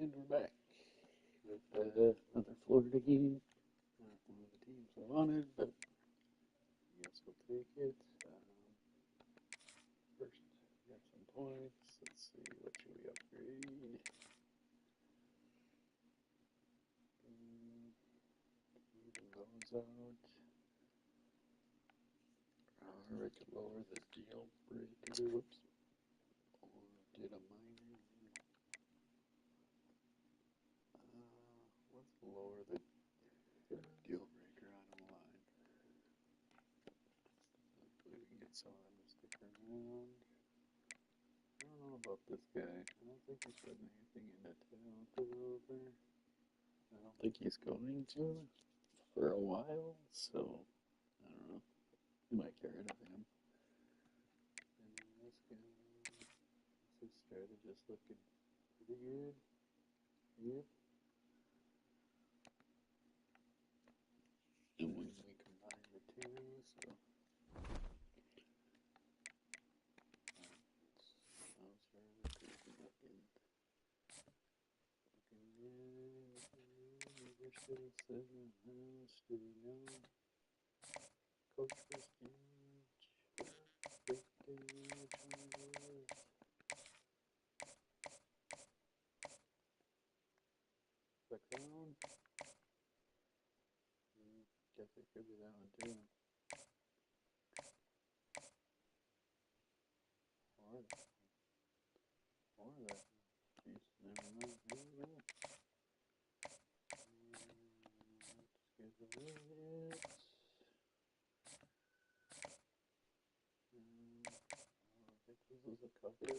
And we're back with another Florida game. Not one of the teams I wanted, but I guess we'll take it. First, we got some points. Let's see, what should we upgrade? Even those out. Or I could lower the deal breaker. Whoops. Or did a minor. Let's lower the deal breaker on a line. Hopefully we can get some of them to stick around. I don't know about this guy. I don't think he's putting anything into talent developer. I don't think he's going to for a while, so I don't know. We might get rid of him. And then this guy, his strategist looking pretty good. Yep. And when we combine the two, so how's her recruitment looking? Looking good. Maybe should have said house. Do we know? Coach prestige. Prestige. The crown? Guess it could be that one too. Or that one. Or that one. Jeez, never mind. Never mind. Let's schedule it. I think this is a couple.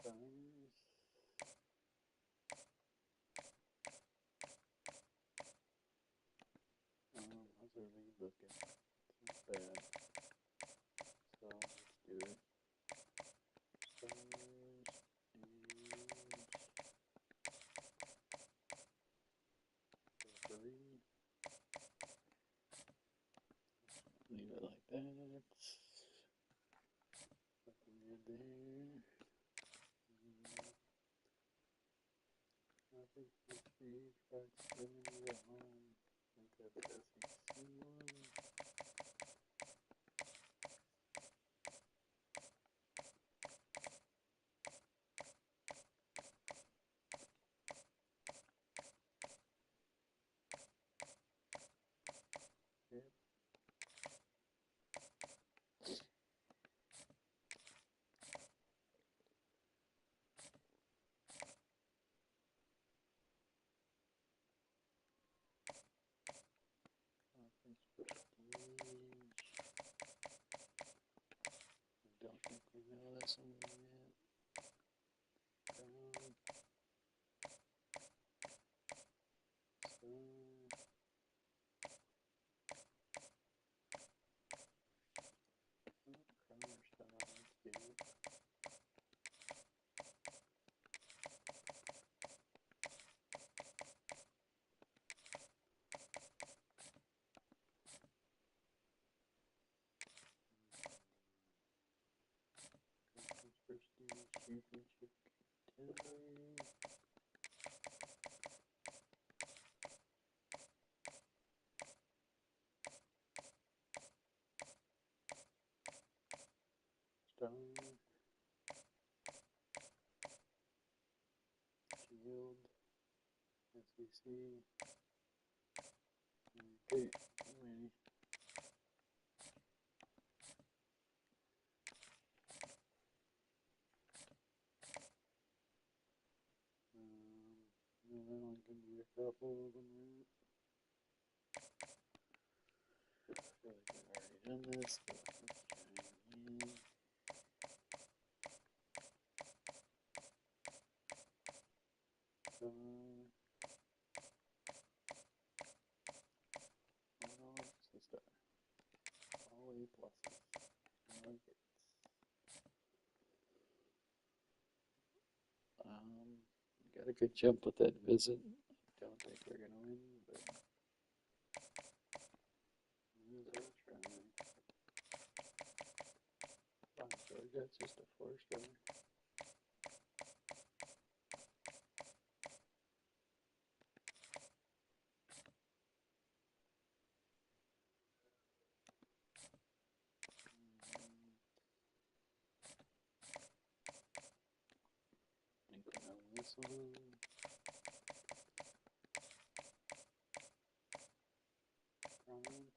Signers. How's our lead looking? It's not bad. So let's do it. Signers and referee. Leave it like that. Looking good there. I think this page back spinning at home. I think I have an SEC one. Yep. Conference prestige. I don't think we know this one yet. Crown. Crown or star. Let's get it. Conference prestige championship contender. Star. Shield. SEC. Okay, ready. That one can be a couple of them, right? I feel like I've already done this, but let's try it again. Star. Oh no, it's the star. All A pluses. I like it. Got a good jump with that visit. Don't think we're gonna win, but that's just a 4-star. I think we know this one. Prime.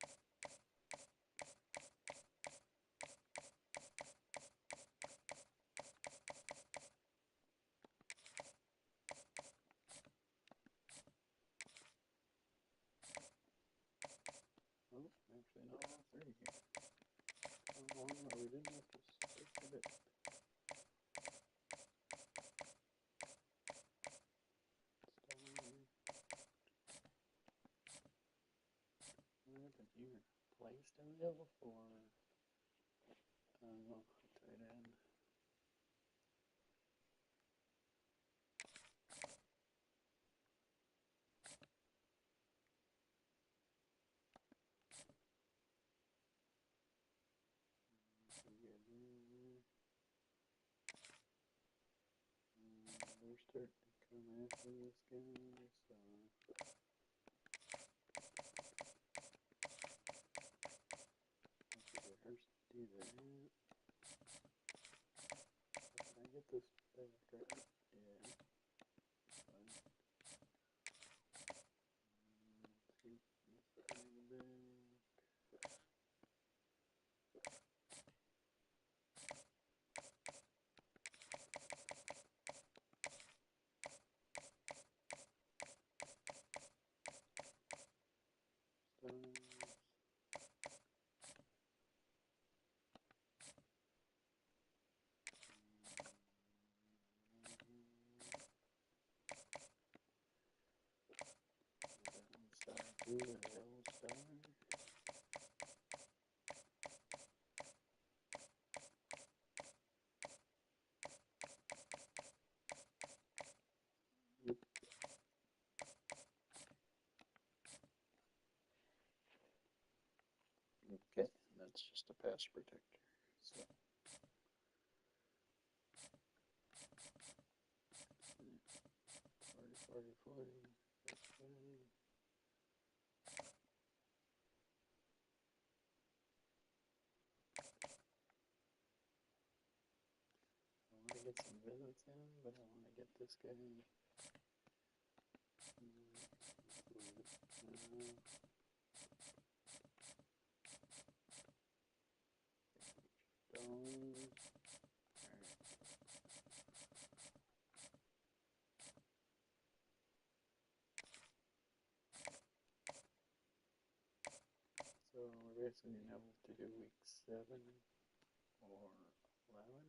Oh, actually not all 3 here. One where we didn't have to stick with it. But you placed a wheel for tight end. They're starting to come after this guy, so it hurts to do that. Can I get this back right? Yeah. Fine. Keep this thing back. Do a yellow star. Yep. Okay, that's just a pass protector. So 40, 40, 40. That's fine. I want to get some visits in, but I want to get this guy. So we're basically going to have to do week 7 or 11.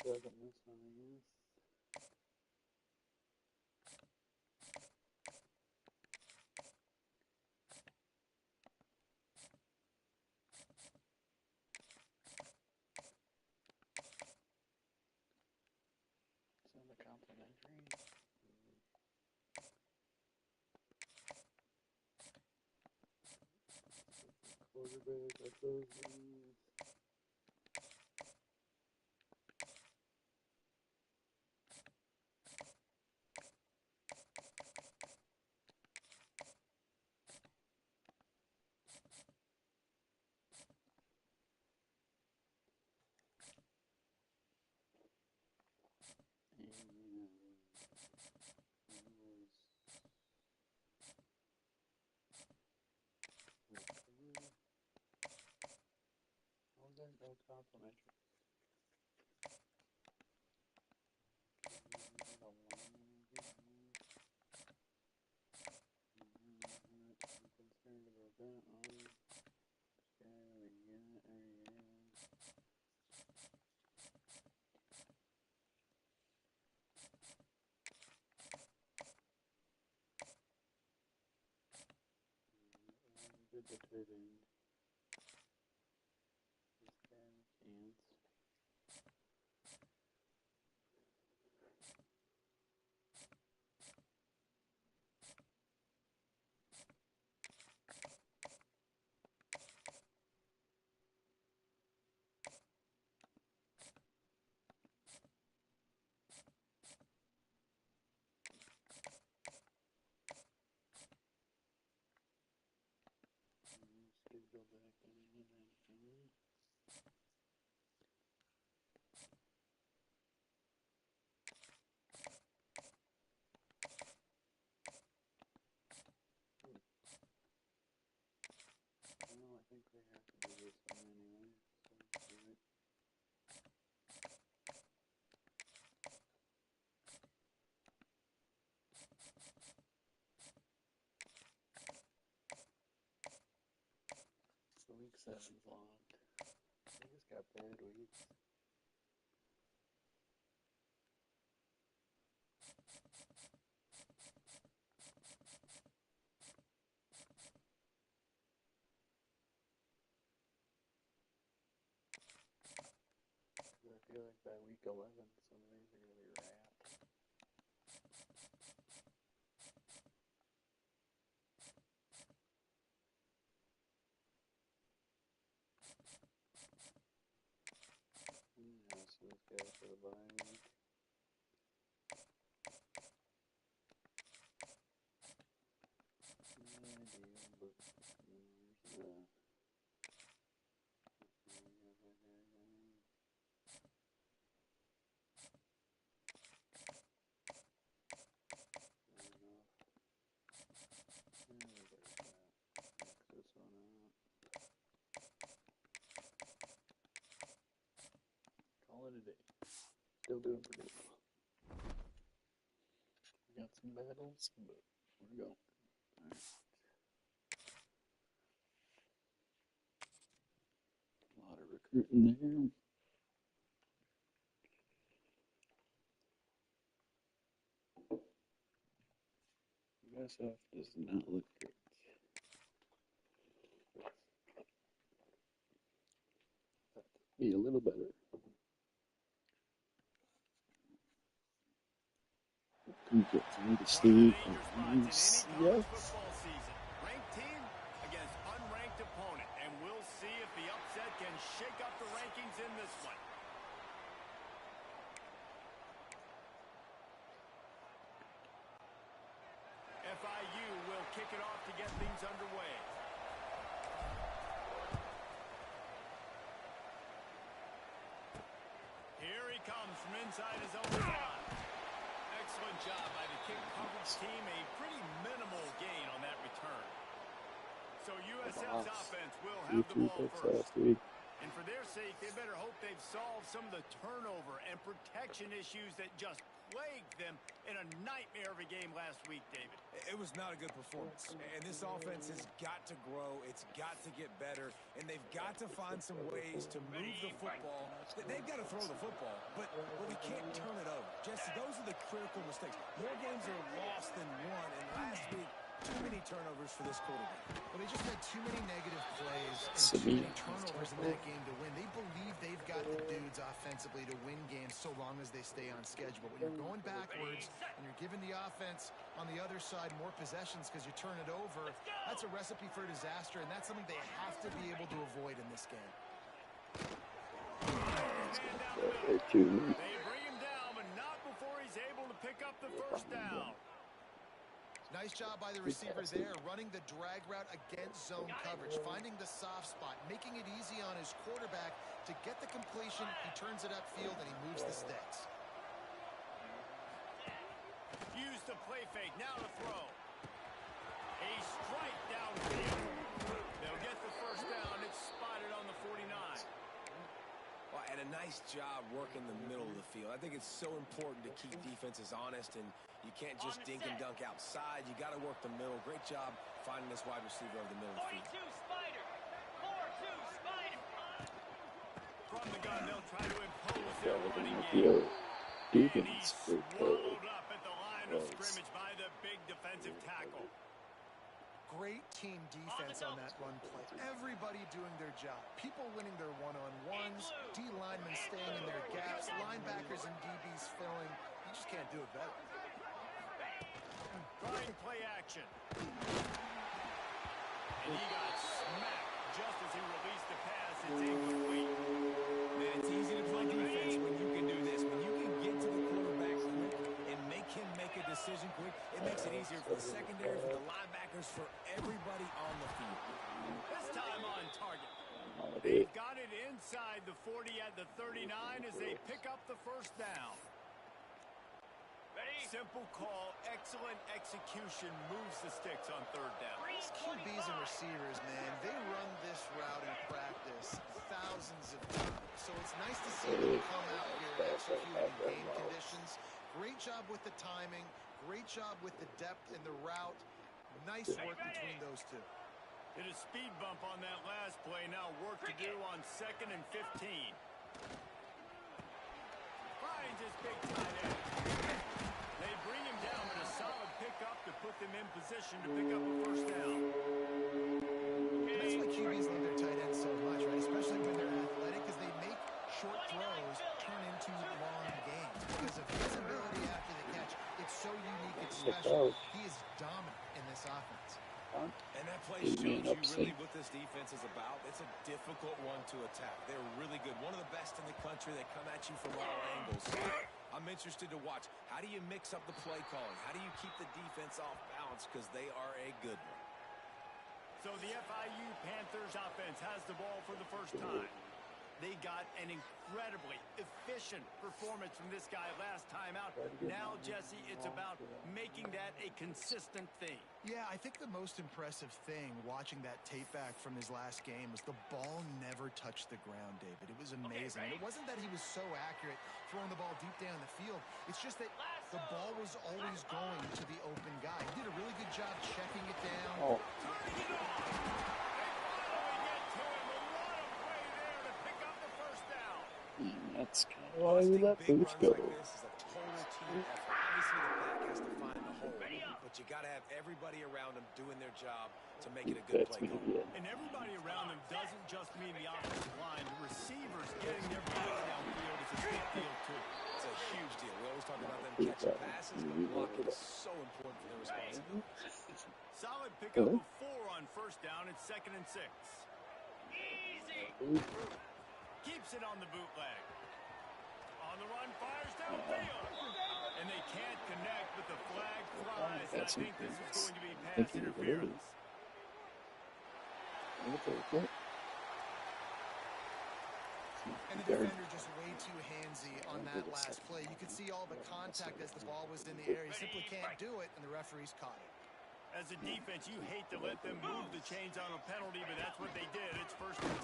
Seven this one, I guess. So the complimentary. Quarterback, I close these. No complimentary. I'm concerned about that one. the tight end. This guy can't. Let's go back in and then. Well, I think we have to do this one anyway, so let's do it. So week 7's locked. We just got bad weeks. I feel like by week 11, some of these are going to be wrapped. Yeah, so this guy for the bye week. No idea, but there's the. This one out. Call it a day. Still doing pretty well. We got some battles, but we're going. Alright. A lot of recruiting there. USF does not look great. Be a little better. Kansas State and UCF. Ranked team against unranked opponent, and we'll see if the upset can shake up the rankings in this one. FIU will kick it off to get things underway. Here he comes from inside his own 5. Excellent job by the kick coverage team. A pretty minimal gain on that return. So USF's offense will have the ball first. And for their sake, they better hope they've solved some of the turnover and protection issues that just plagued them in a nightmare of a game last week, David. It was not a good performance. And this offense has got to grow. It's got to get better. And they've got to find some ways to move the football. They've got to throw the football, but we can't turn it over. Jesse, those are the critical mistakes. More games are lost than won. And last week, too many turnovers for this quarterback. Well, they just had too many negative plays and too many turnovers in that game to win. They believe they've got the dudes offensively to win games so long as they stay on schedule. But when you're going backwards and you're giving the offense on the other side more possessions because you turn it over, that's a recipe for disaster, and that's something they have to be able to avoid in this game. They bring him down, but not before he's able to pick up the first down. Nice job by the receiver there, running the drag route against zone coverage, finding the soft spot, making it easy on his quarterback to get the completion. He turns it upfield, and he moves the sticks. Use the play fake, now to throw. A strike downfield. They'll get the first down. It's spotted on the 49. Well, and a nice job working the middle of the field. I think it's so important to keep defenses honest, and you can't just dink and dunk outside. You got to work the middle. Great job finding this wide receiver over the middle of the field. 42 Spider. 4-2 Spider. From the gun, they'll try to impose their running game. And he's swallowed up at the line of scrimmage by the big defensive tackle. Great team defense on that run play. Everybody doing their job. People winning their one-on-ones, D linemen staying in their gaps, linebackers and DBs filling. You just can't do it better. Trying play action. And he got smacked just as he released the pass. It's incomplete. Man, it's easy to play defense when you can do this. When you can get to the quarterback quick and make him make a decision quick, it makes it easier for the secondary, for the linebackers, for everybody on the field. This time on target. They've got it inside the 40 at the 39 as they pick up the first down. Simple call, excellent execution, moves the sticks on third down. These QBs and receivers, man, they run this route in practice thousands of times. So it's nice to see them come out here and execute in game conditions. Great job with the timing. Great job with the depth in the route. Nice work between those two. Hit a speed bump on that last play. Now work to do on 2nd and 15. Finds his big tight end. They bring him down with a solid pickup to put them in position to pick up a first down. That's why QBs love their tight ends so much, right? Especially when they're athletic, because they make short throws turn into long games. Because of his ability after the catch, it's so unique, it's special. He is dominant in this offense. And that play shows you really what this defense is about. It's a difficult one to attack. They're really good. One of the best in the country. They come at you from all angles. So I'm interested to watch. How do you mix up the play calling? How do you keep the defense off balance? Because they are a good one. So the FIU Panthers offense has the ball for the first time. They got an incredibly efficient performance from this guy last time out. Now, Jesse, it's about making that a consistent thing. Yeah, I think the most impressive thing watching that tape back from his last game was the ball never touched the ground, David. It was amazing. And it wasn't that he was so accurate throwing the ball deep down the field. It's just that the ball was always going to the open guy. He did a really good job checking it down. Turning it off. That's kind of why we let Boots go. Like this is a total team effort. Obviously, the back has to find the hole, but you got to have everybody around them doing their job to make it a good play call. And everybody around them doesn't just mean the offensive line. The receivers getting their backs downfield is a big deal, too. It's a huge deal. We always talk about them catching passes, but blocking is so important for their responsibility. Solid pickup of 4 on first down. It's 2nd and 6. Easy. Keeps it on the bootleg. On the run, fires downfield. And they can't connect, but the flag flies. And I think this is going to be pass interference. And the defender just way too handsy on that last play. You could see all the contact as the ball was in the air. He simply can't do it, and the referees caught it. As a defense, you hate to let them move the chains on a penalty, but that's what they did. It's 1st and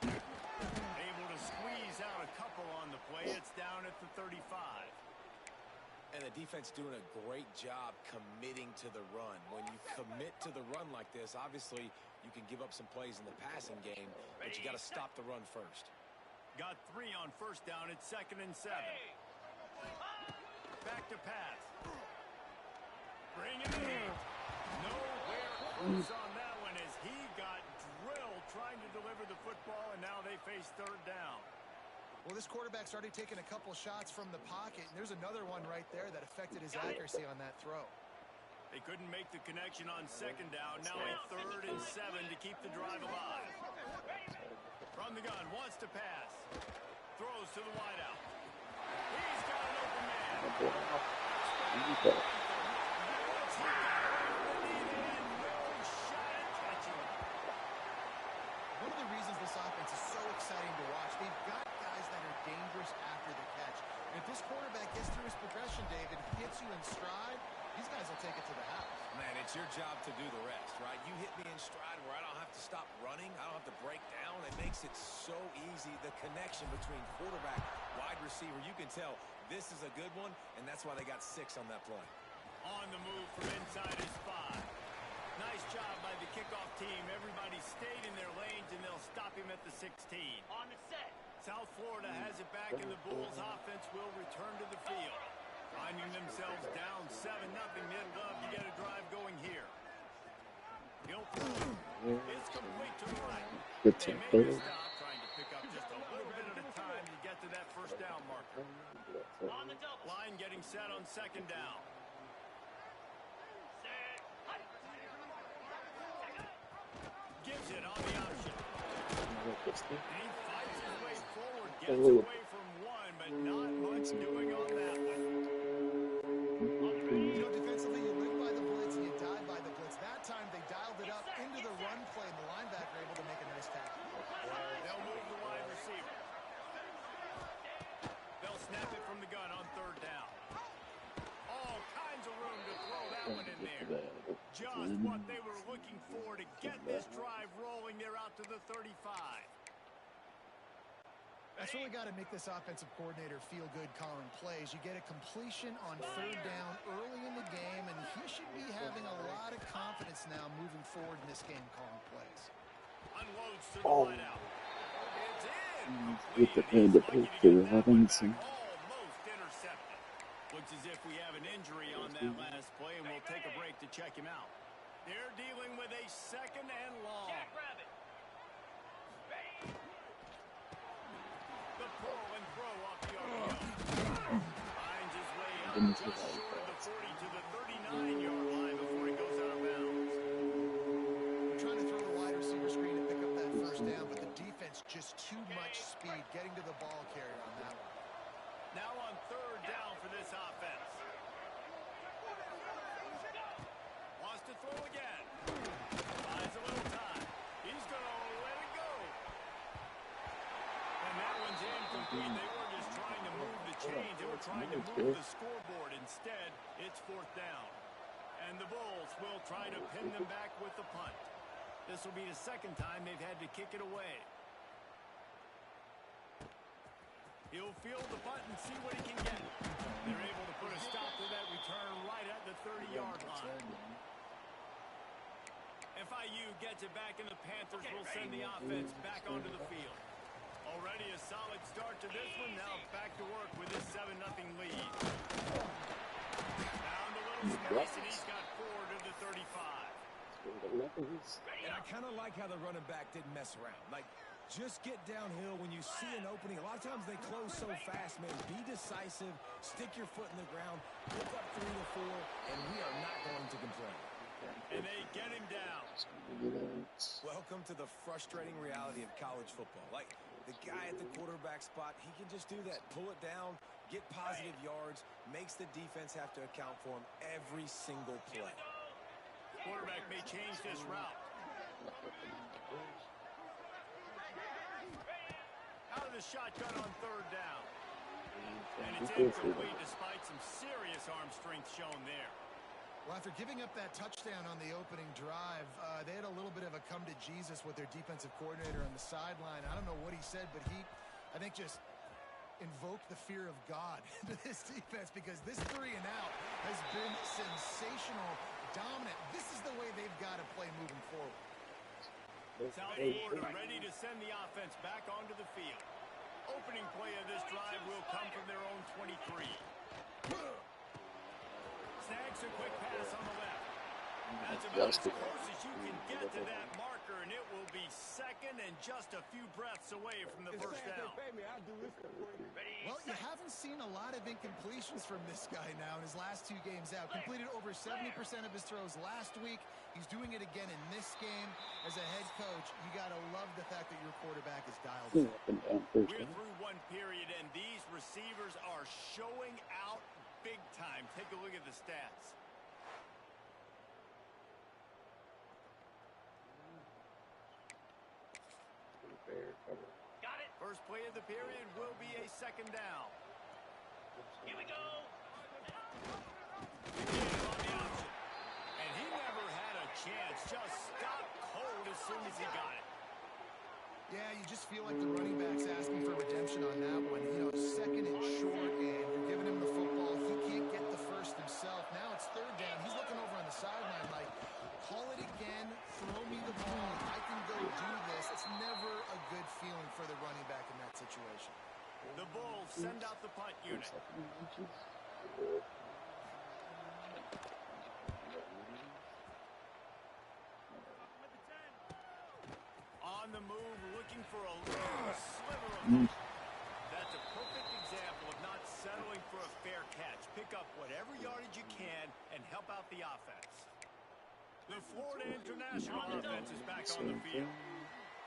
10. Able to squeeze out a couple on the play. It's down at the 35. And the defense doing a great job committing to the run. When you commit to the run like this, obviously you can give up some plays in the passing game, but you got to stop the run first. Got 3 on first down. It's 2nd and 7. Back to pass. Bring it in. Nowhere close on that one as he got drilled trying to deliver the football, and now they face 3rd down. Well, this quarterback's already taken a couple shots from the pocket, and there's another one right there that affected his accuracy on that throw. They couldn't make the connection on 2nd down. Now a 3rd and 7 to keep the drive alive. From the gun, wants to pass. Throws to the wideout. He's got an open man. One of the reasons this offense is so exciting to watch, they've got guys that are dangerous after the catch. And if this quarterback gets through his progression, David, hits you in stride, these guys will take it to the house. Man, it's your job to do the rest, right? You hit me in stride where I don't have to stop running. I don't have to break down. It makes it so easy. The connection between quarterback, wide receiver, you can tell this is a good one, and that's why they got 6 on that play. On the move from inside his 5. Nice job by the kickoff team. Everybody stayed in their lanes, and they'll stop him at the 16. On the set. South Florida has it back, and the Bulls offense will return to the field. Finding themselves down 7-0. They'd love to get a drive going here. He'll throw. It's complete to the right. Good They stuff make there. the stop, trying to pick up just a little bit at a time to get to that first down marker. Line getting set on second down. Gives it on the option. And he fights his way forward, gets away from one, but not much doing on that one. You know, defensively, you live by the blitz and you die by the blitz. That time, they dialed it up into the run play, and the linebacker able to make a nice tackle. They'll move the wide receiver. They'll snap it from the gun on third down. All kinds of room to throw that one in there. Just what they were looking for to get this drive rolling. They're out to the 35. That's really got to make this offensive coordinator feel good calling plays. You get a completion on third down early in the game, and he should be having a lot of confidence now moving forward in this game calling plays. Unloads to the wideout. It's in. With the hand to pick for Robinson. Almost intercepted. Looks as if we have an injury on that last play, and we'll take a break to check him out. They're dealing with a second and long. The pull and throw off the RPO. Finds his way out just short of the 40 to the 39-yard line before he goes out of bounds. We're trying to throw the wide receiver screen to pick up that first down, but the defense just too much speed getting to the ball carrier on that one. Now on third down for this offense. Wants to throw again. Buys a little time. He's going to let it go. And that one's incomplete. They were just trying to move the chains. They were trying to move the scoreboard. Instead, it's fourth down. And the Bulls will try to pin them back with the punt. This will be the second time they've had to kick it away. He'll field the punt and see what he can get. They're able to put a stop to that return right at the 30-yard line. FIU gets it back, and the Panthers will send the offense back onto the field. Already a solid start to this one. Now back to work with this 7-0 lead. Found a little space, and he's got 4 to the 35. And I kind of like how the running back didn't mess around. Like, just get downhill when you see an opening. A lot of times they close so fast, man. Be decisive, stick your foot in the ground, pick up 3 to 4, and we are not going to complain. And they get him down. Welcome to the frustrating reality of college football. Like, the guy at the quarterback spot, he can just do that. Pull it down, get positive yards, makes the defense have to account for him every single play. Quarterback may change this route. Out of the shotgun on third down. And it's incomplete despite some serious arm strength shown there. Well, after giving up that touchdown on the opening drive, they had a little bit of a come to Jesus with their defensive coordinator on the sideline. I don't know what he said, but he, I think, just invoked the fear of God into this defense, because this 3 and out has been sensational, dominant. This is the way they've got to play moving forward. South Florida ready to send the offense back onto the field. Opening play of this drive will come from their own 23. Snags a quick pass on the left. That's about as close as you can get to that marker, and it will be second and just a few breaths away from the first down. Well, you haven't seen a lot of incompletions from this guy now in his last 2 games out. Completed over 70% of his throws last week. He's doing it again in this game. As a head coach, you got to love the fact that your quarterback is dialed in. We're through one period, and these receivers are showing out big time. Take a look at the stats. Got it. First play of the period will be a second down. Here we go. On the option. And he never had a chance. Just stopped cold as soon as he got it. Yeah, you just feel like the running back's asking for redemption on that one. You know, second and short, and you're giving him the football. He can't get the first himself. Now it's third down. He's looking over on the sideline like, call it again, throw me the ball. I can go do this. It's never a good feeling for the running back in that situation. The Bulls send out the punt unit. on the move, looking for a little sliver of hope. That's a perfect example of not settling for a fair catch. Pick up whatever yardage you can and help out the offense. The Florida International offense is back on the field.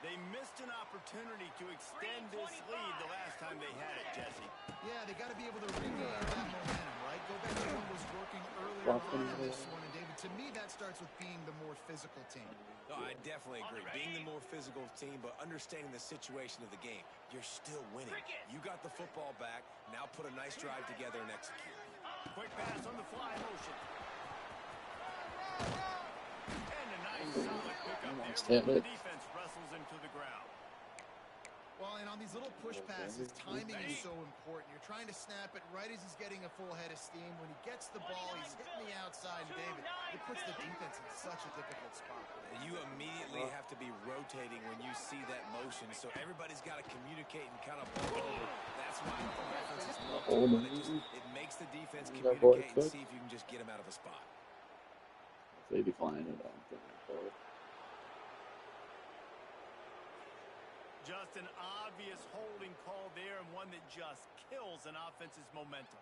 They missed an opportunity to extend this lead the last time they had it, Jesse. Yeah, they got to be able to regain that momentum, right? Go back to what was working earlier on in this one. And, David, to me, that starts with being the more physical team. No, I definitely agree. Being the more physical team, but understanding the situation of the game. You're still winning. You got the football back. Now put a nice drive together and execute. Quick pass on the fly motion. And a nice solid pickup there before the defense wrestles him to the ground. Well, and on these little push passes, timing is so important. You're trying to snap it right as he's getting a full head of steam. When he gets the ball, he's hitting the outside. And David, it puts the defense in such a difficult spot. You immediately have to be rotating when you see that motion, so everybody's got to communicate and kind of bump over. That's why the offense is it makes the defense communicate and see if you can just get him out of a spot. They declined it. Just an obvious holding call there, and one that just kills an offense's momentum.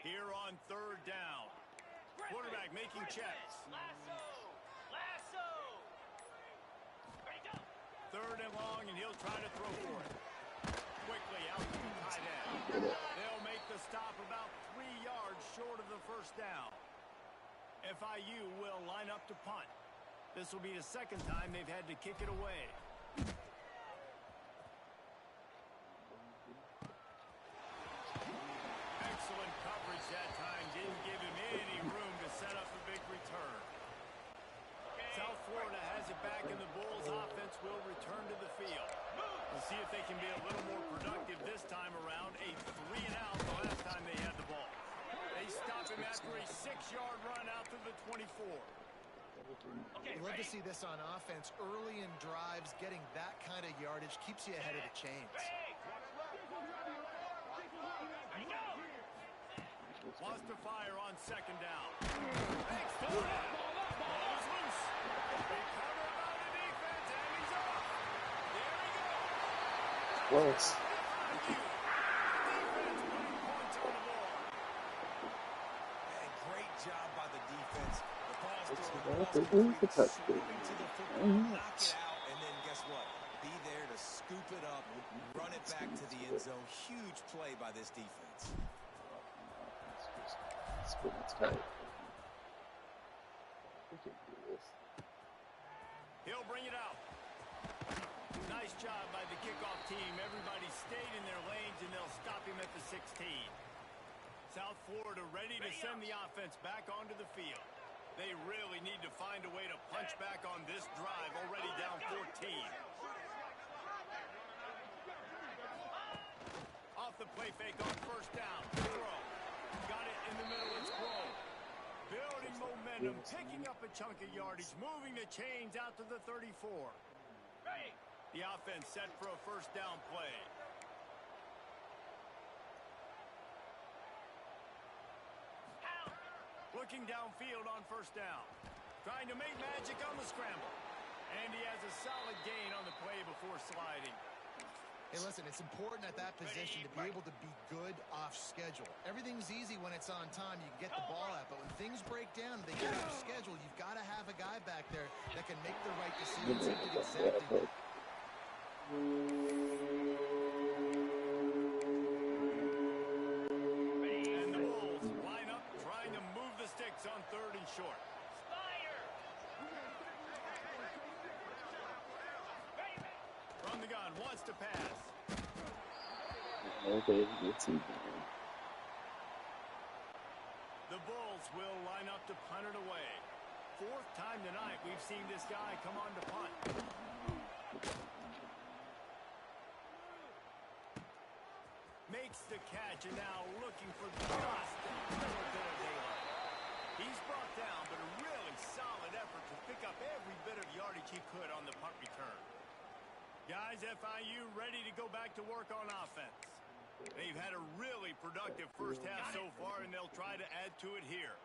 Here on third down. Quarterback making checks. Lasso. Third and long, and he'll try to throw for it. Quickly out to the tight end. They'll make the stop about 3 yards short of the first down. FIU will line up to punt. This will be the second time they've had to kick it away. Excellent coverage that time. Didn't give him any room to set up a big return. South Florida has it back, and the Bulls offense will return to the field. We'll see if they can be a little more productive this time around. A 3-and-out the last time they had the ball. They stop him after a 6-yard run out to the 24. You love to see this on offense. Early in drives, getting that kind of yardage keeps you ahead of the chains. Wants to fire on second down. Thanks to that. Ball is loose. Recovered by the defense, and he's off. There he goes. Close. Defense putting points on the board. And great job by the defense. The ball's It's thrown. the touchdown. To the football, knock it out, and then guess what? Be there to scoop it up, run it back to the end zone. Huge play by this defense. It's tight. We can do this. He'll bring it out. Nice job by the kickoff team. Everybody stayed in their lanes, and they'll stop him at the 16. South Florida ready to send the offense back onto the field. They really need to find a way to punch back on this drive, already down 14. Off the play fake on first down. Throw. Got it in the middle. It's Crow. Building momentum, picking up a chunk of yardage, moving the chains out to the 34. The offense set for a first down play. Looking downfield on first down. Trying to make magic on the scramble. And he has a solid gain on the play before sliding. Hey, listen, it's important at that position to be able to be good off schedule. Everything's easy when it's on time. You can get the ball out. But when things break down and they get off schedule, you've got to have a guy back there that can make the right decisions and get exactly. And the Bulls line up, trying to move the sticks on third and short. From the gun, wants to pass. Okay, let's see. The Bulls will line up to punt it away. Fourth time tonight we've seen this guy come on to punt. Makes the catch, and now looking for just a little bit of daylight. He's brought down, but a really solid effort to pick up every bit of yardage he could on the punt return. Guys, FIU ready to go back to work on offense. They've had a really productive first half so far, and they'll try to add to it here.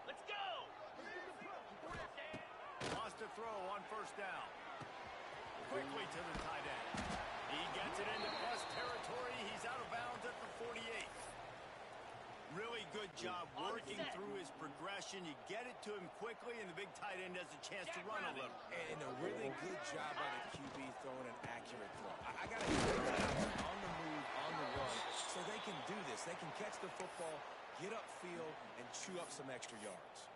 Let's go! Lost a throw on first down. Quickly to the tight end. He gets it into plus territory. He's out of bounds at the 48. Really good job working through his progression. You get it to him quickly, and the big tight end has a chance to run a little. And a really good job by the QB throwing an accurate throw. I got to give it on the move, on the run, so they can do this. They can catch the football, get upfield, and chew up some extra yards.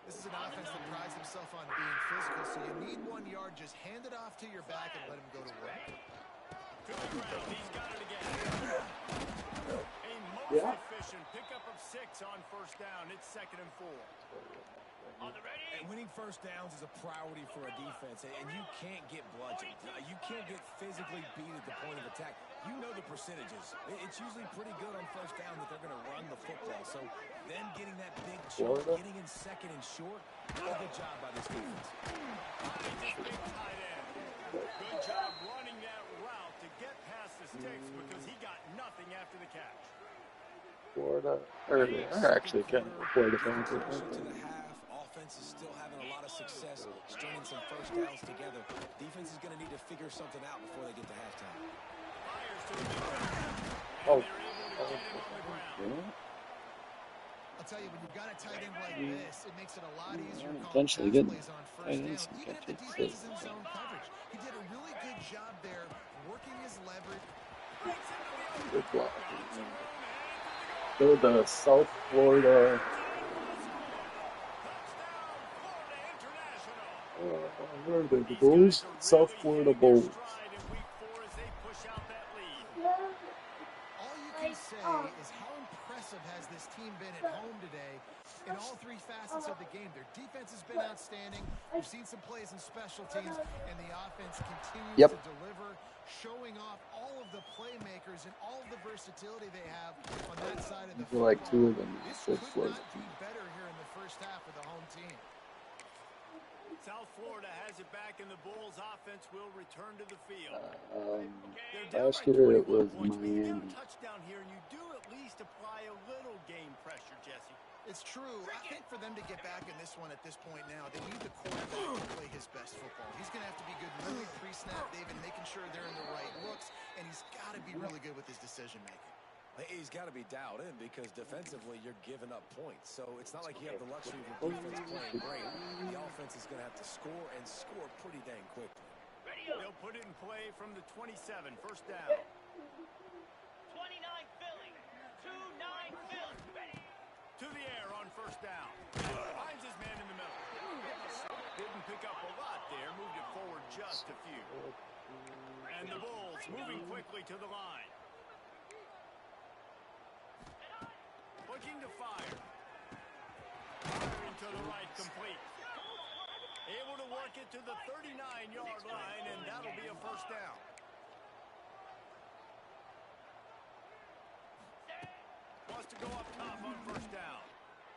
This is an offense that prides himself on being physical, so you need 1 yard, just hand it off to your back and let him go to work. To the ground, he's got it again. A most efficient pickup of 6 on first down. It's 2nd and 4. On the ready? And winning first downs is a priority for a defense, and you can't get bludgeoned. You can't get physically beat at the point of attack. You know the percentages. It's usually pretty good on first down that they're going to run the football. So them getting that big chunk, getting in 2nd and short, not a good job by this defense. Big tight end. Good job running that route to get past the sticks because he got nothing after the catch. Florida, or they're actually kind of Florida fans. To the half, offense is still having a lot of success stringing some first downs together. Defense is going to need to figure something out before they get to halftime. Fires to the big guy. Oh. And they're able to get him on the ground. I'll tell you, when you've got a tight end like this, it makes it a lot easier calling Potentially pass getting plays on first down, even if the catches. defense is in zone coverage. He did a really good job there, working his leverage. Good block. They're the South Florida. Where are they? The Bulls? South Florida Bulls. All you can say is how impressive has this team been at home today in all 3 facets of the game. Their defense has been outstanding. We've seen some plays in special teams, and the offense continues to deliver, showing off all of the playmakers and all of the versatility they have on that side of the football. Like 2 of them. This could not be better here in the first half of the home team. South Florida has it back, and the Bulls offense will return to the field. Last year it was Miami. You get a touchdown here, and you do at least apply a little game pressure, Jesse. It's true. I think for them to get back in this one at this point now, they need the quarterback to play his best football. He's going to have to be good really pre-snap, David, making sure they're in the right looks, and he's got to be really good with his decision-making. He's got to be dialed in because defensively you're giving up points. So it's not like you have the luxury of your defense playing great. The offense is going to have to score and score pretty dang quickly. They'll put it in play from the 27, first down. 29 Philly. 2-9 Philly. Ready? To the air on first down. Finds his man in the middle. Didn't pick up a lot there. Moved it forward just a few. And the Bulls moving quickly to the line. Looking to fire. Firing to the right, complete. Able to work it to the 39-yard line, and that'll be a first down. Wants to go up top on first down.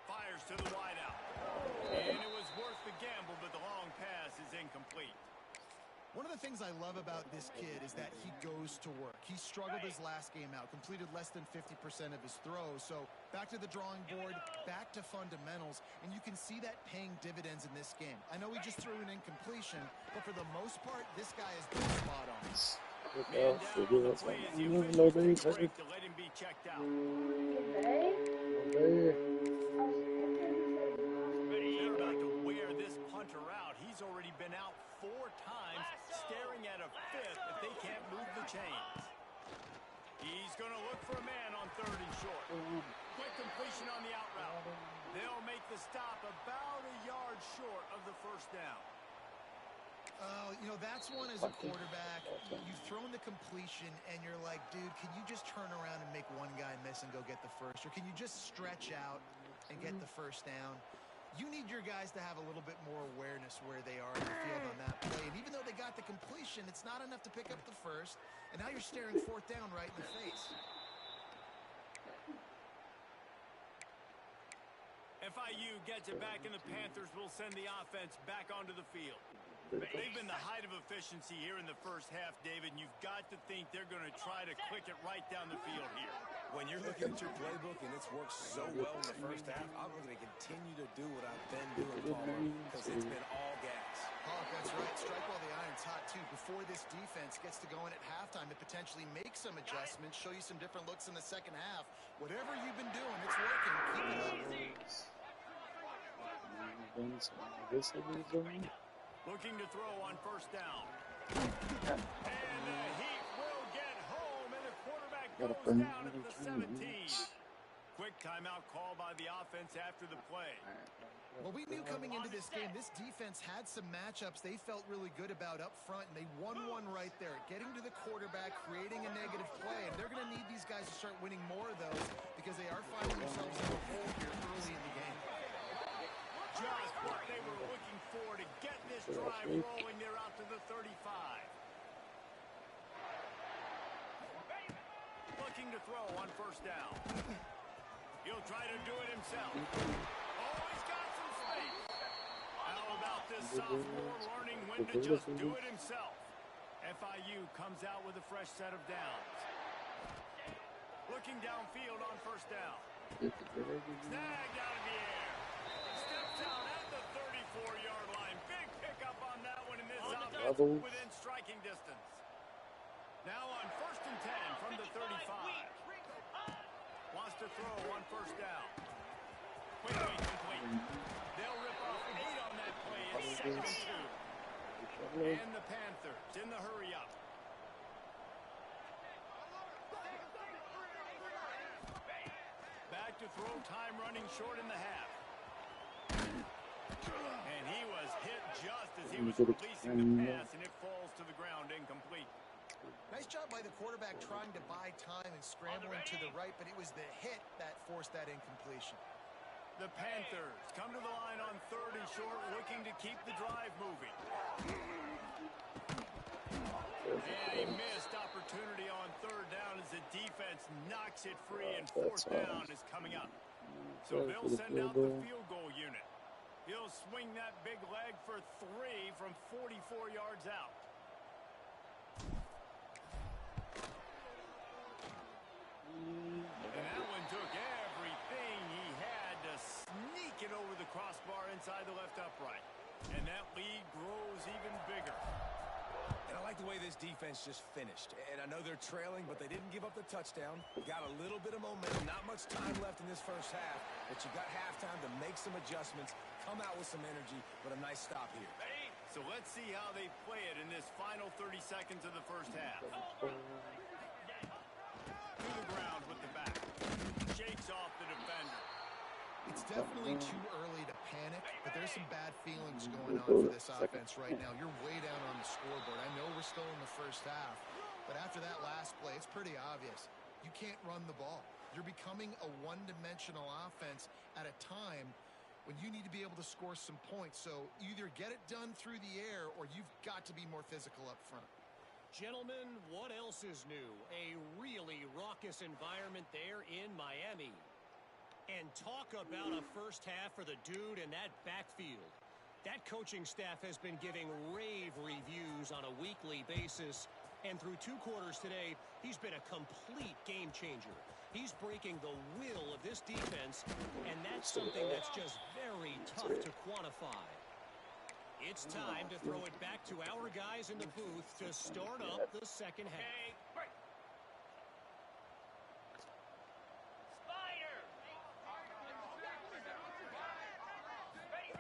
Fires to the wideout. And it was worth the gamble, but the long pass is incomplete. One of the things I love about this kid is that he goes to work. He struggled his last game out, completed less than 50% of his throws. So back to the drawing board, back to fundamentals, and you can see that paying dividends in this game. I know he just threw an incompletion, but for the most part, this guy has been spot on. Man down on the play as the officials take a break to let him be checked out. They're about to wear this punter out. He's already been out 4 times, staring at a 5th if they can't move the chains. He's going to look for a man on 3rd and short. Quick completion on the out route. They'll make the stop about a yard short of the first down. You know, that's one as a quarterback. You've thrown the completion, and you're like, dude, can you just turn around and make one guy miss and go get the first? Or can you just stretch out and get the first down? You need your guys to have a little bit more awareness where they are in the field on that play. And even though they got the completion, it's not enough to pick up the first. And now you're staring 4th down right in the face. FIU gets it back, and the Panthers will send the offense back onto the field. They've been the height of efficiency here in the first half, David, and you've got to think they're going to try to click it right down the field here. When you're looking at your playbook and it's worked so well in the first half, I'm going to continue to do what I've been doing, Palmer, because it's been all gas. Oh, that's right. Strike while the iron's hot, too. Before this defense gets to going at halftime to potentially make some adjustments, show you some different looks in the second half. Whatever you've been doing, it's working. Keep it up. Looking to throw on first down. And the Heat will get home, and the quarterback goes down at the 17. Quick timeout call by the offense after the play. Well, we knew coming into this game, this defense had some matchups they felt really good about up front, and they won one right there, getting to the quarterback, creating a negative play, and they're going to need these guys to start winning more of those because they are finding themselves in a hole here early in the game. Just what they were looking for to get this drive rolling. They're out to the 35. Looking to throw on first down. He'll try to do it himself. Oh, he's got some space. How about this sophomore learning when to just do it himself? FIU comes out with a fresh set of downs. Looking downfield on first down. Snagged out of the air. Steps out at the 34-yard line. Big pickup on that one, in this offense within striking distance. Now on first and 10 from the 35. Wants to throw on first down. Quickly complete. They'll rip off 8 on that play. It's 2nd and 2. And the Panthers in the hurry up. Back to throw, time running short in the half. And he was hit just as he was releasing the pass, and it falls to the ground incomplete. Nice job by the quarterback trying to buy time and scrambling to the right, but it was the hit that forced that incompletion. The Panthers come to the line on 3rd and short, looking to keep the drive moving. And a missed opportunity on 3rd down as the defense knocks it free, and 4th down is coming up. So they'll send out the field goal unit. He'll swing that big leg for 3 from 44 yards out. And that one took everything he had to sneak it over the crossbar inside the left upright. And that lead grows even bigger. And I like the way this defense just finished. And I know they're trailing, but they didn't give up the touchdown. Got a little bit of momentum. Not much time left in this first half, but you got halftime to make some adjustments, come out with some energy, but a nice stop here. So let's see how they play it in this final 30 seconds of the first half. To the ground with the back. Shakes off the defender. It's definitely too early to panic, but there's some bad feelings going on for this offense right now. You're way down on the scoreboard. I know we're still in the first half, but after that last play, it's pretty obvious. You can't run the ball. You're becoming a one-dimensional offense at a time when you need to be able to score some points. So either get it done through the air or you've got to be more physical up front. Gentlemen, what else is new? A really raucous environment there in Miami. And talk about a first half for the dude in that backfield. That coaching staff has been giving rave reviews on a weekly basis. And through 2 quarters today, he's been a complete game changer. He's breaking the will of this defense, and that's something that's just very tough to quantify. It's time to throw it back to our guys in the booth to start up the second half.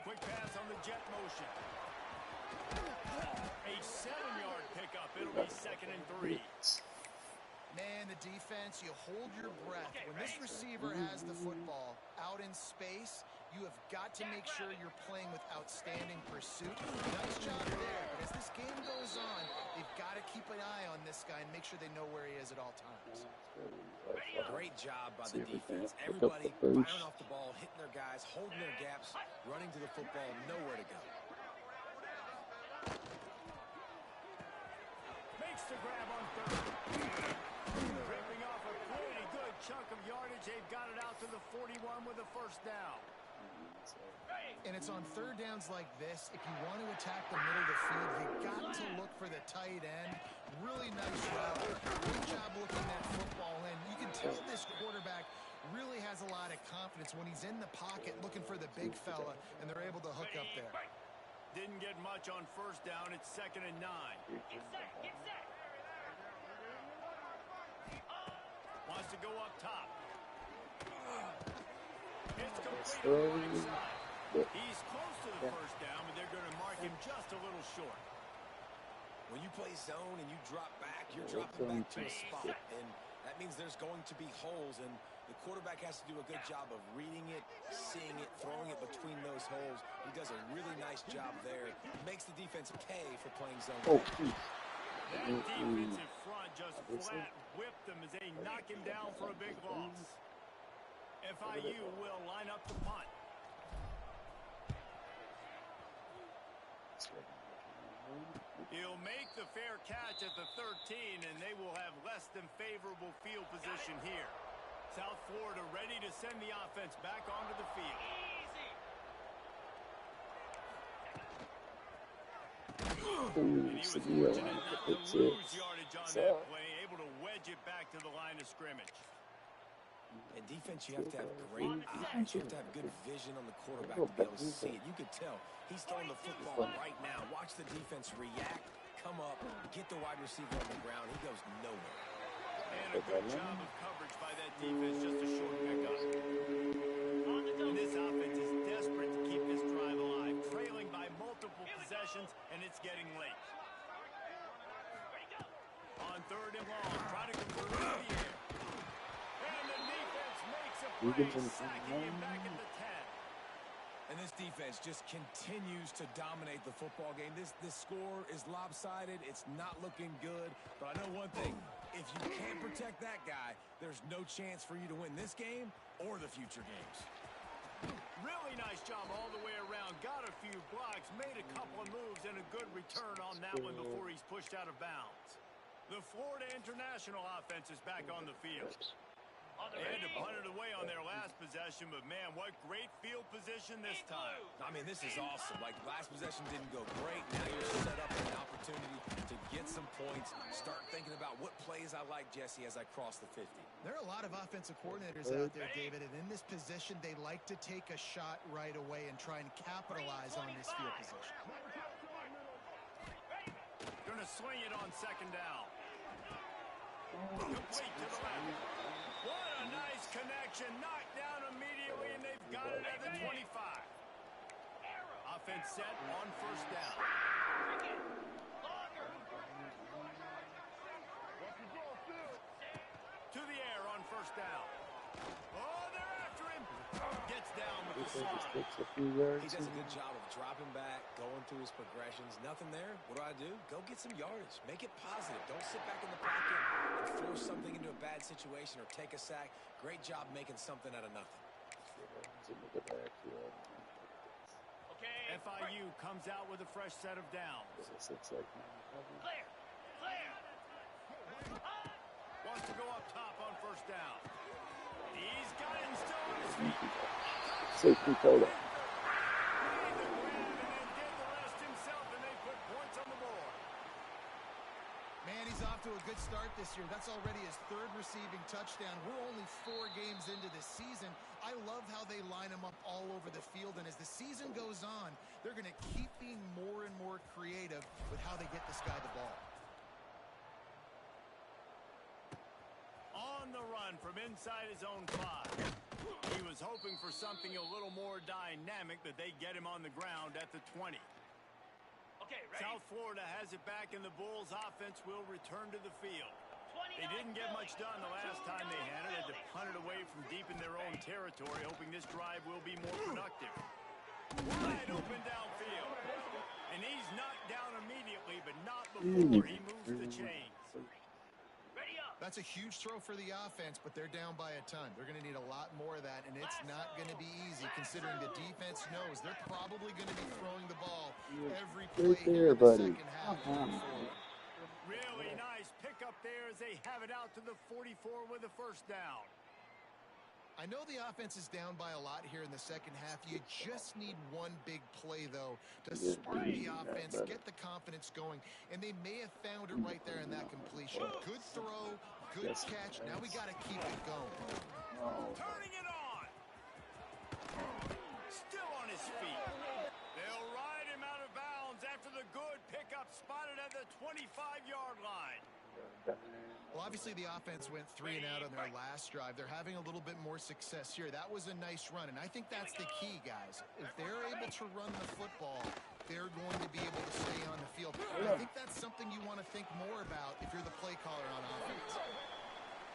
Quick pass on the jet motion. A 7-yard pickup. It'll be 2nd and 3. Man, the defense, you hold your breath. When this receiver has the football out in space, you have got to make sure you're playing with outstanding pursuit. Nice job there, but as this game goes on, they've got to keep an eye on this guy and make sure they know where he is at all times. Great job by the defense. Everybody firing off the ball, hitting their guys, holding their gaps, running to the football, nowhere to go. Makes the grab on 3rd. Ripping off a pretty good chunk of yardage. They've got it out to the 41 with a first down. And it's on third downs like this. If you want to attack the middle of the field, you got to look for the tight end. Really nice route. Great job looking that football in. You can tell this quarterback really has a lot of confidence when he's in the pocket looking for the big fella, and they're able to hook up there. Didn't get much on first down. It's 2nd and 9. Get set, get set. Wants to go up top. It's complete on the right side. He's close to the first down, but they're going to mark him just a little short. When you play zone and you drop back, you're dropping back to a spot. And that means there's going to be holes, and the quarterback has to do a good job of reading it, seeing it, throwing it between those holes. He does a really nice job there. Makes the defense pay for playing zone. That defensive front just flat whipped them as they knock him down for a big loss. FIU will line up the punt. He'll make the fair catch at the 13, and they will have less than favorable field position here. South Florida ready to send the offense back onto the field. And he was fortunate not to lose yardage on that play, able to wedge it back to the line of scrimmage. In defense, you have to have great eyes. You have to have good vision on the quarterback to be able to see it. You could tell he's throwing the football right now. Watch the defense react, come up, get the wide receiver on the ground. He goes nowhere. And a good job of coverage by that defense, just a short pickup. And this offense is desperate to keep this drive alive, trailing by multiple possessions, and it's getting late. On 3rd and long, trying to convert to the air. And the defense makes a play, sacking him back at the 10. And this defense just continues to dominate the football game. This score is lopsided. It's not looking good. But I know one thing. If you can't protect that guy, there's no chance for you to win this game or the future games. Really nice job all the way around. Got a few blocks, made a couple of moves, and a good return on that one before he's pushed out of bounds. The Florida International offense is back on the field. They had to punt it away on their last possession, but man, what great field position this time. I mean, this is awesome. Like, last possession didn't go great. Now you're set up with an opportunity to get some points. Start thinking about what plays I like, Jesse, as I cross the 50. There are a lot of offensive coordinators out there, David, and in this position, they like to take a shot right away and try and capitalize on this field position. Going to swing it on 2nd down. Complete to the left. What a nice connection. Knocked down immediately, and they've got it at the 25. Offense set on 1st down. To the air on 1st down. Oh, they're after him. Gets down with the slide. He does a good job of dropping back, going through his progressions. Nothing there. What do? Go get some yardage. Make it positive. Don't sit back in the pocket and force something into a bad situation or take a sack. Great job making something out of nothing. Okay. FIU comes out with a fresh set of downs. Clear. Wants to go up top on 1st down. He's got it and still on his feet. Safety total. Made the grab and then did the rest himself, and they put points on the board. Man, he's off to a good start this year. That's already his 3rd receiving touchdown. We're only 4 games into this season. I love how they line him up all over the field, and as the season goes on, they're going to keep being more and more creative with how they get this guy the ball. On the run from inside his own 5. He was hoping for something a little more dynamic, but they get him on the ground at the 20. Okay, ready? South Florida has it back, and the Bulls offense will return to the field. They didn't get much done the last time they had it. Had to punt it away from deep in their own territory, hoping this drive will be more productive. Wide open downfield. And he's knocked down immediately, but not before he moves the chains. Ready up. That's a huge throw for the offense, but they're down by a ton. They're going to need a lot more of that, and it's not going to be easy considering the defense knows they're probably going to be throwing the ball every play here in the second half. Really nice pickup there as they have it out to the 44 with a 1st down. I know the offense is down by a lot here in the second half. You just need one big play, though, to spark the offense, get the confidence going, and they may have found it right there in that completion. Good throw, good catch. Now we got to keep it going. Turning it on. Still on his feet. They'll ride him out of bounds after the good pickup spotted at the 25-yard line. Well, obviously the offense went 3 and out on their last drive. They're having a little bit more success here. That was a nice run, and I think that's the key, guys. If they're able to run the football, they're going to be able to stay on the field. I think that's something you want to think more about if you're the play caller on offense.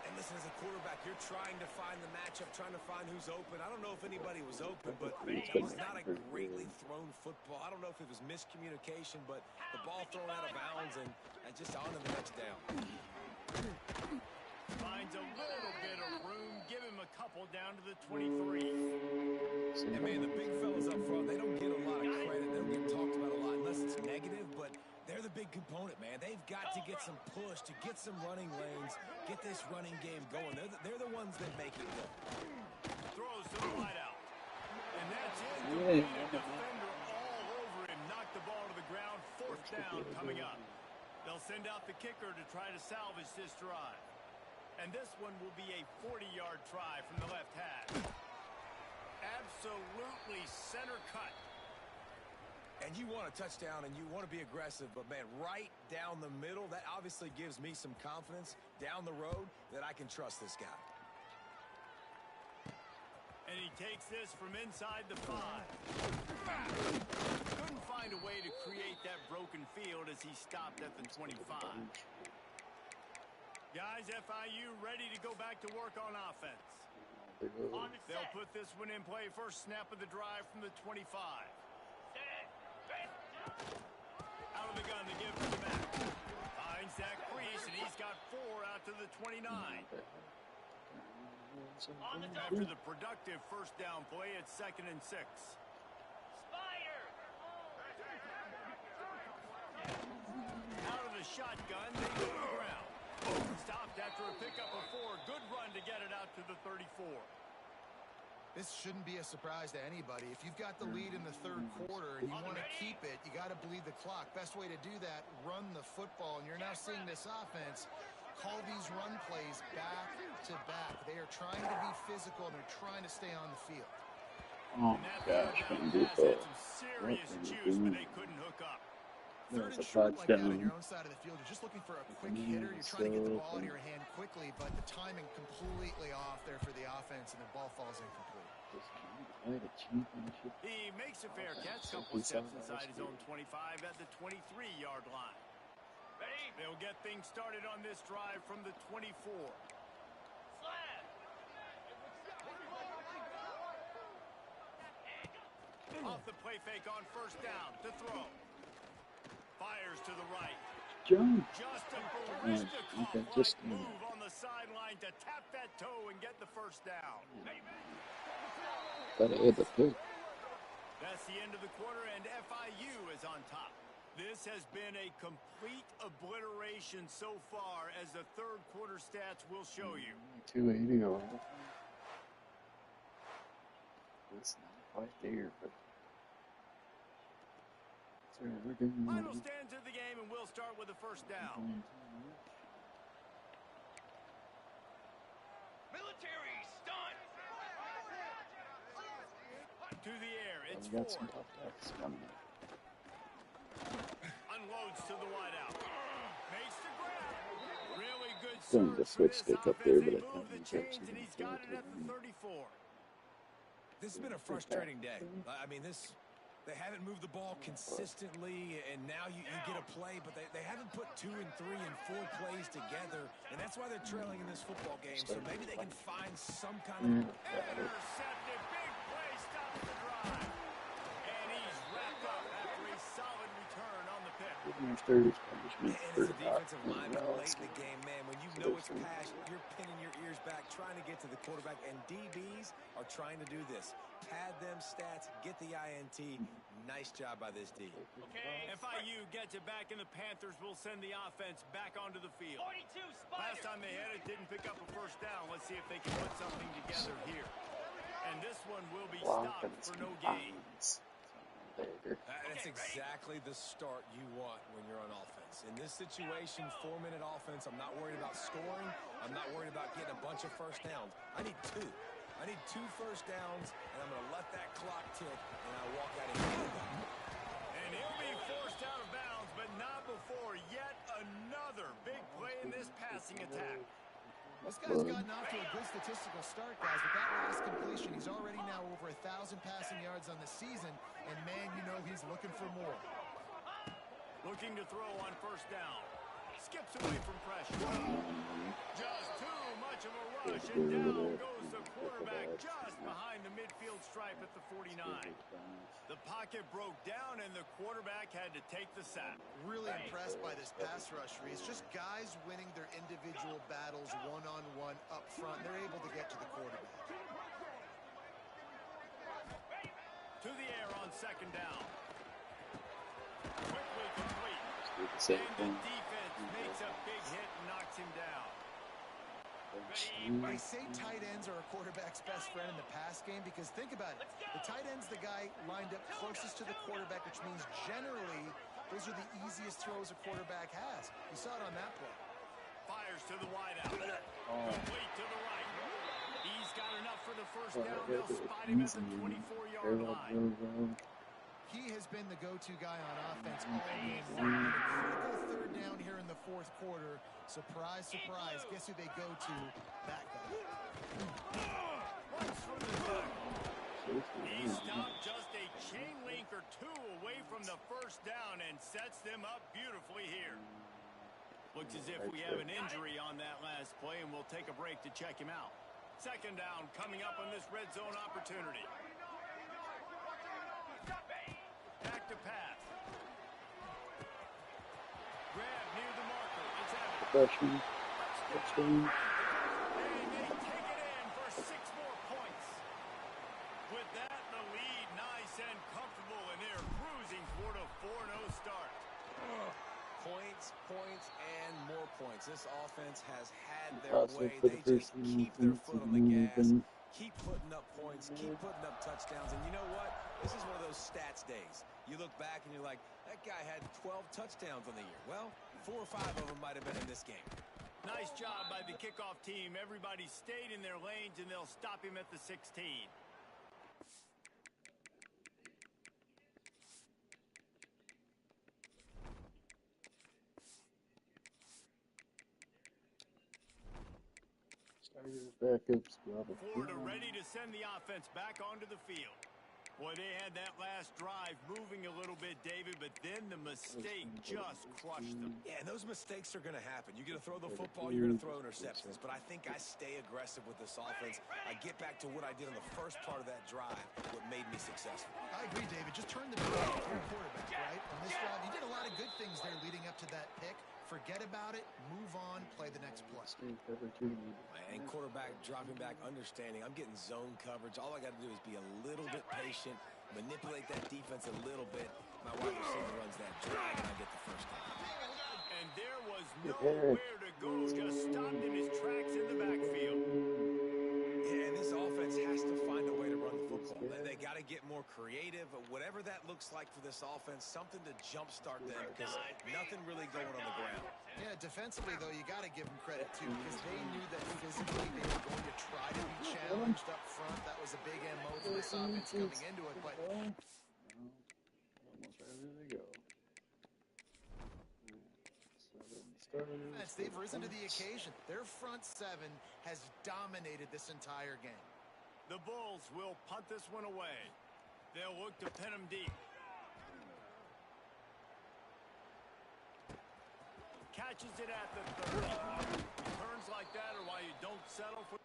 And listen, as a quarterback, you're trying to find the matchup, trying to find who's open. I don't know if anybody was open, but that was not a greatly thrown football. I don't know if it was miscommunication, but the ball thrown out of bounds and just on to the next down. Finds a little bit of room. Give him a couple down to the 23. And, man, the big fellas up front, they don't get a lot of credit. They don't get talked about a lot unless it's negative, but they're the big component, man. They've got to get some push, to get some running lanes, get this running game going. They're the ones that make it go. Throws to the wideout. And that's it. Complete a defender all over him. Knocked the ball to the ground. 4th down coming up. They'll send out the kicker to try to salvage this drive. And this one will be a 40-yard try from the left half. Absolutely center cut. And you want a touchdown and you want to be aggressive, but, man, right down the middle, that obviously gives me some confidence down the road that I can trust this guy. And he takes this from inside the 5. Couldn't find a way to create that broken field as he stopped at the 25. Guys, FIU ready to go back to work on offense. They'll put this one in play. First snap of the drive from the 25. Out of the gun to give to the back. Finds that crease, and he's got 4 out to the 29. After the productive first down play, it's 2nd and 6. Spider! Out of the shotgun, they go to the ground. Stopped after a pickup of 4. Good run to get it out to the 34. This shouldn't be a surprise to anybody. If you've got the lead in the 3rd quarter and you want to keep it, you got to bleed the clock. Best way to do that, run the football. And you're now seeing this offense call these run plays back to back. They are trying to be physical and they're trying to stay on the field. Oh my gosh, couldn't do that. Serious juice, but they couldn't hook up. 3rd and short like that on your own side of the field. You're just looking for a quick hitter. You're trying to get the ball out of your hand quickly, but the timing completely off there for the offense, and the ball falls incomplete. He makes a fair catch, couple steps inside his own 25 at the 23-yard line. Ready? They'll get things started on this drive from the 24. Slap! Off the play fake on first down to throw. Fires to the right. Jump. Just a barista move on the sideline to tap that toe and get the first down. Thought I had the pick. That's the end of the quarter, and FIU is on top. This has been a complete obliteration so far, as the 3rd quarter stats will show you. 280 over. It's not quite there, but Final stands of the game, and we'll start with the first down. Military stunt! To the air, it's we got 4. some tough backs coming up. Unloads to the wideout. Makes the grab. Really good Going to surge switch for this stick up there, offense. but They move the I chains, can't and he's got it at the 34. This has been a frustrating day. I mean, they haven't moved the ball consistently, and now you get a play, but they haven't put 2 and 3 and 4 plays together, and that's why they're trailing in this football game. So maybe they can find some kind of... Intercepted. Big play stops the drive. And he's wrapped up after a solid return on the pick. And as a defensive lineman late in the game, man, when you know it's pass, you're pinning your ears back, trying to get to the quarterback, and DBs are trying to do this. Pad them stats, get the INT, Nice job by this D. Okay. FIU gets it back, and the Panthers will send the offense back onto the field. 42 Last Spiders. time they had it, didn't pick up a first down. Let's see if they can put something together here. And this one will be stopped for no gain. That's exactly the start you want when you're on offense. In this situation, 4-minute offense, I'm not worried about scoring. I'm not worried about getting a bunch of first downs. I need 2. I need 2 first downs, and I'm going to let that clock tick, and I walk out and get it done. And he'll be forced out of bounds, but not before yet another big play in this passing attack. This guy's gotten off to a good statistical start, guys. With that last completion, he's already now over 1,000 passing yards on the season. And, man, you know he's looking for more. Looking to throw on first down. Skips away from pressure. Just too much of a rush, and down goes the quarterback just behind the midfield stripe at the 49. The pocket broke down, and the quarterback had to take the sack. Really impressed by this pass rush, Reese. Just guys winning their individual battles one-on-one up front. They're able to get to the quarterback. To the air on second down. Quickly complete. And the defense makes a big hit and knocks him down. They say tight ends are a quarterback's best friend in the pass game because think about it. The tight end's the guy lined up closest to the quarterback, which means generally those are the easiest throws a quarterback has. You saw it on that play. Fires to the wideout. Complete to the right. He's got enough for the first down. They'll spot him at the 24-yard line. He has been the go-to guy on offense all game long. A critical third down here in the fourth quarter. Surprise, surprise. Guess who they go to? That guy. Runs for the tackle. He stopped just a chain link or 2 away from the first down and sets them up beautifully here. Looks as if we have an injury on that last play, and we'll take a break to check him out. Second down coming up on this red zone opportunity. Back to pass. Grab near the marker. It's out. Freshman. And they take it in for 6 more points. With that, the lead nice and comfortable, and they're cruising toward a 4-0 start. Points, points, and more points. This offense has had their way. They just keep their foot on the gas, keep putting up points, keep putting up touchdowns. And you know what? This is one of those stats days. You look back and you're like, that guy had 12 touchdowns on the year. Well, 4 or 5 of them might have been in this game. Nice job by the kickoff team. Everybody stayed in their lanes, and they'll stop him at the 16. Backups, Ford are ready to send the offense back onto the field. Boy, they had that last drive moving a little bit, David, but then the mistake just crushed them. Yeah, and those mistakes are going to happen. You're going to throw the football, you're going to throw interceptions. But I think I stay aggressive with this offense. I get back to what I did on the first part of that drive, what made me successful. I agree, David. Just turn the ball to your quarterback, right? On this drive, you did a lot of good things there leading up to that pick. Forget about it, move on, play the next play. And quarterback dropping back, understanding. I'm getting zone coverage. All I got to do is be a little bit patient, manipulate that defense a little bit. My wide receiver runs that drag, and I get the first down. And there was nowhere to go. Just stopped in his tracks in the backfield. Yeah, and this offense has to find a way to run the football. They got to get more creative. Whatever that looks like for this offense, something to jumpstart them because nothing really going on the ground. Yeah, defensively, though, you got to give them credit, too, because they knew that physically they were going to try to be challenged up front. That was a big MO for this offense coming into it, but Almost ready to go. they've risen to the occasion. Their front 7 has dominated this entire game. The Bulls will punt this one away. They'll look to pin him deep. Catches it at the 30. Turns like that are why you don't settle for...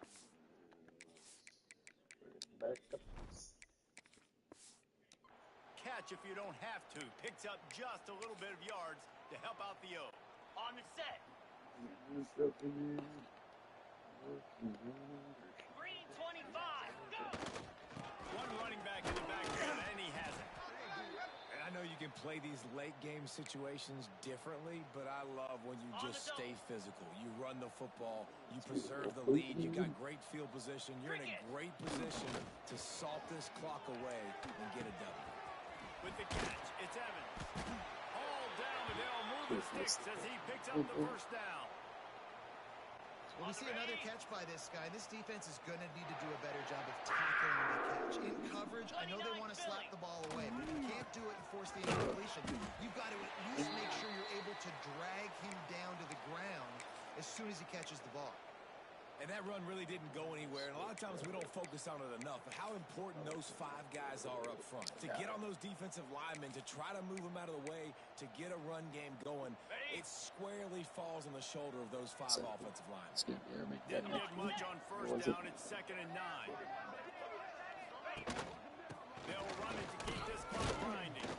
Catch if you don't have to. Picks up just a little bit of yards to help out the O. On the set. 325. Go! One running back in the backfield, and he has it. know you can play these late game situations differently, but I love when you just stay physical. You run the football, you preserve the lead, you got great field position, you're in a great position to salt this clock away and get a W. With the catch, it's Evans. All down, and they'll move the sticks as he picks up the first down. Well, we see another catch by this guy. This defense is going to need to do a better job of tackling the catch. In coverage, I know they want to slap the ball away, but if you can't do it and force the incompletion, you've got to at least make sure you're able to drag him down to the ground as soon as he catches the ball. And that run really didn't go anywhere, and a lot of times we don't focus on it enough, but how important those 5 guys are up front. To get on those defensive linemen, to try to move them out of the way, to get a run game going, it squarely falls on the shoulder of those 5 offensive lines. Didn't get much on first down. It's 2nd and 9. They'll run it to keep this clock grinding.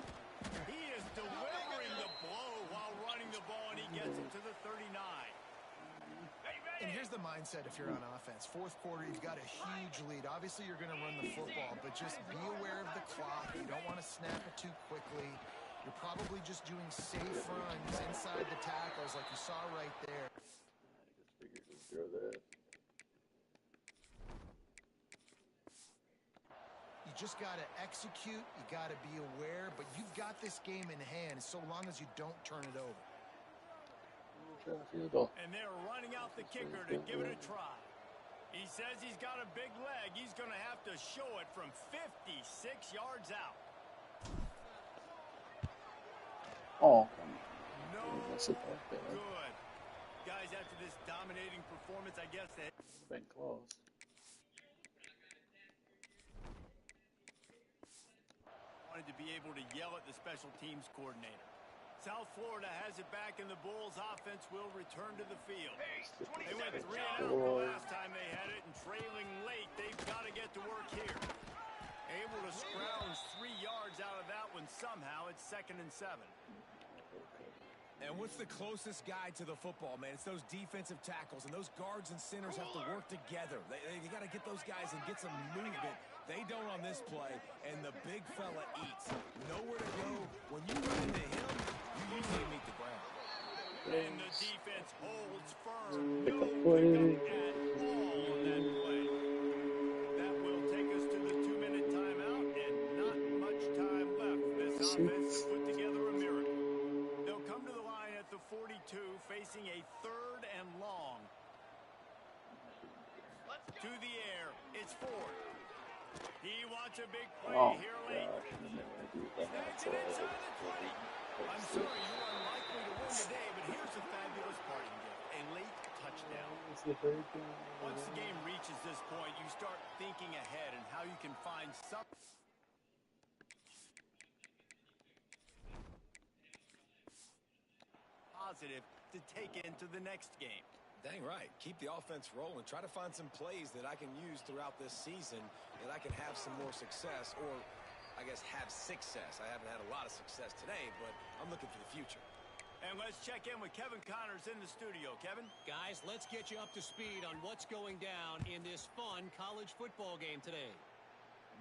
He is delivering the blow while running the ball, and he gets it to the 39. And here's the mindset if you're on offense. Fourth quarter, you've got a huge lead. Obviously, you're going to run the football, but just be aware of the clock. You don't want to snap it too quickly. You're probably just doing safe runs inside the tackles like you saw right there. I just figured we'd throw that. You just got to execute. You got to be aware, but you've got this game in hand so long as you don't turn it over. And they're running out the kicker to give it a try. He says he's got a big leg. He's going to have to show it from 56 yards out. Oh, No good. Guys, after this dominating performance, I guess they... been close. wanted to be able to yell at the special teams coordinator. South Florida has it back, and the Bulls offense will return to the field. They went 3 and out the last time they had it, and trailing late, they've got to get to work here. Able to scrounge 3 yards out of that one somehow. It's 2nd and 7. And what's the closest guy to the football, man? It's those defensive tackles, and those guards and centers have to work together. They got to get those guys and get some movement. They don't on this play, and the big fella eats. Nowhere to go. When you run into him, you usually meet the ground. And the defense holds firm. No pickup at all on that play. That will take us to the 2-minute timeout, and not much time left for this offense to put together a miracle. They'll come to the line at the 42, facing a 3rd and long. To the air, it's Ford. He wants a big play here late. Snags it inside the 20. I'm sorry you're unlikely to win today, but here's a fabulous parting gift. A late touchdown. Once the game reaches this point, you start thinking ahead and how you can find some... positive to take into the next game. Dang right. Keep the offense rolling. Try to find some plays that I can use throughout this season that I can have some more success, or I guess have success. I haven't had a lot of success today, but I'm looking for the future. And let's check in with Kevin Connors in the studio. Kevin? Guys, let's get you up to speed on what's going down in this fun college football game today.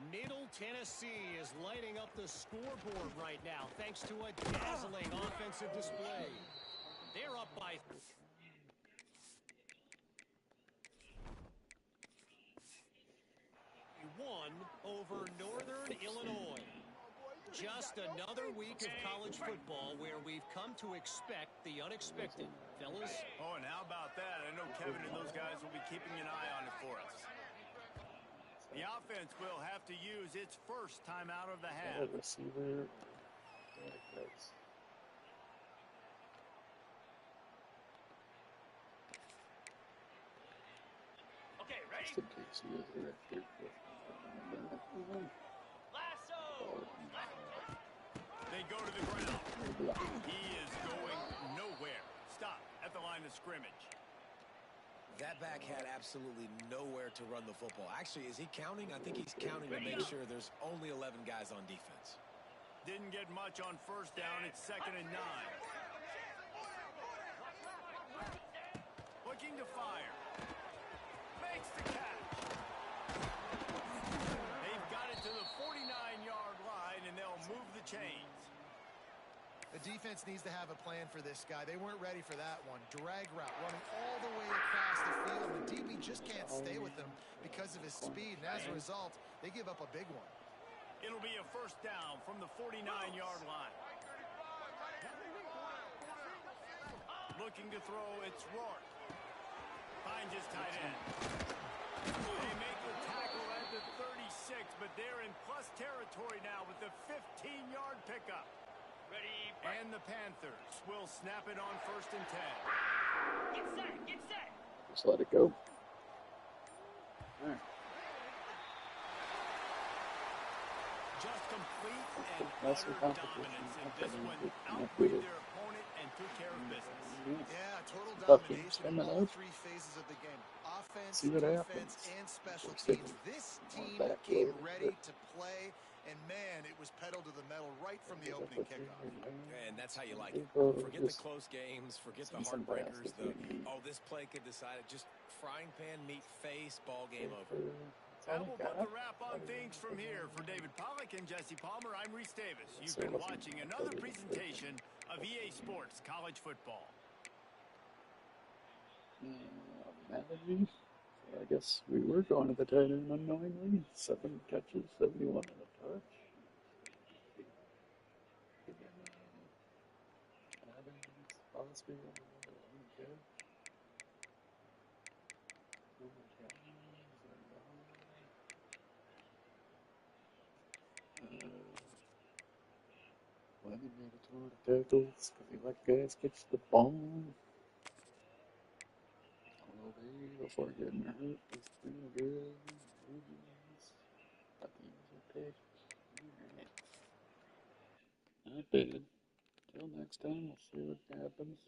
Middle Tennessee is lighting up the scoreboard right now thanks to a dazzling offensive display. They're up by... one over Northern Illinois. Just another week of college football where we've come to expect the unexpected. Fellas? Oh, and how about that? I know Kevin and those guys will be keeping an eye on it for us. The offense will have to use its first time out of the half. Receiver. Okay, ready? Just in case he is erected. Lasso! They go to the ground. He is going nowhere. Stop at the line of scrimmage. That back had absolutely nowhere to run the football. Actually, is he counting? I think he's counting to make sure there's only 11 guys on defense. Didn't get much on first down. It's 2nd and 9. Looking to fire. Makes the catch. They've got it to the 49-yard line, and they'll move the chains. The defense needs to have a plan for this guy. They weren't ready for that one. Drag route, running all the way across the field. The DB just can't stay with him because of his speed, and as a result, they give up a big one. It'll be a first down from the 49-yard line. Looking to throw, it's Rourke. Finds his tight end. They make the tackle at the 36, but they're in plus territory now with the 15-yard pickup. Ready, And the Panthers will snap it on 1st and 10. get set, get set. Just let it go. All right. Just complete and That's utter some competition. dominance in this one. Not Outplayed good. their opponent and took care of business. Yeah, total Tough games domination in coming all up. three phases of the game. Offense, See what defense, happens. and special We're teams. This more team back came loaded, ready to play, and man, it was pedal to the metal right from the opening kickoff. And that's how you like it. Forget the close games. Forget the heartbreakers. This play could decide it. Just frying pan, meat face, ball game over. And we'll put the wrap on things from here. For David Pollack and Jesse Palmer, I'm Reese Davis. You've been watching another presentation of EA Sports College Football. Mad at me. So I guess we were going to the tight end unknowingly. 7 catches, 71 and a touch. Adams, Osby, okay. Lemon made a ton of tackles because he let guys catch the ball. All day before getting hurt. He's pretty good. But the user pick. Alright. Not bad. Till next time, we'll see what happens.